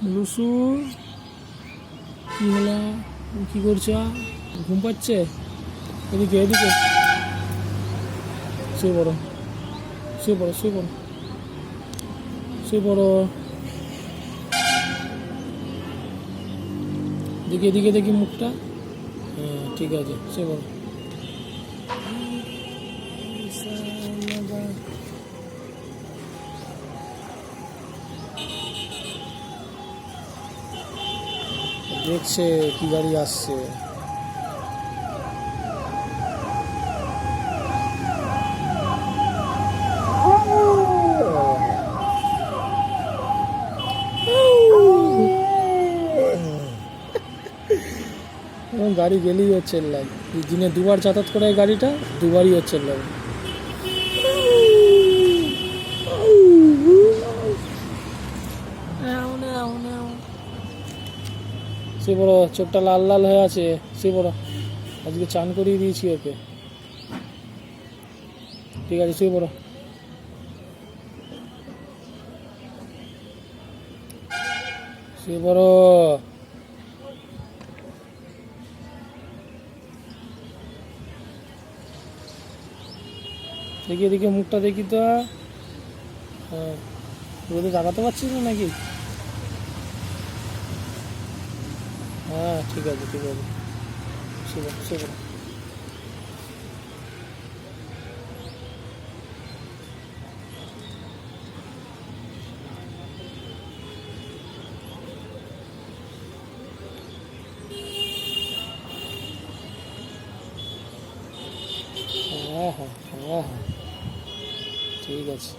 লুসু কি হলো? কি করছো? ঘুম পাচ্ছে? এদিকে এদিকে শুয়ে পড়ো, শুয়ে পড়ো, শুয়ে পড়ো, শুয়ে পড়ো। দেখি এদিকে, দেখি মুখটা। হ্যাঁ ঠিক আছে, শুয়ে পড়ো। দেখছে কি গাড়ি আসছে। গাড়ি গেলেই হচ্ছে লাগ, দিনে দুবার যাতায়াত করে গাড়িটা, দুবারই হচ্ছে লাগ। সে বড় চোখটা লাল লাল হয়ে আছে, সে বড় আজকে চান করিয়ে দিয়েছি ওকে। ঠিক আছে, শুয়ে পড়ো। শুয়ে পড়ো। দেখি এদিকে মুখটা দেখি তো। হ্যাঁ, রোদে তাকাতে পারছিস না নাকি? হ্যাঁ ঠিক আছে, ঠিক আছে, শুয়ে পড়ো, শুয়ে পড়ো। হ্যাঁ হ্যাঁ হ্যাঁ হ্যাঁ, ঠিক আছে।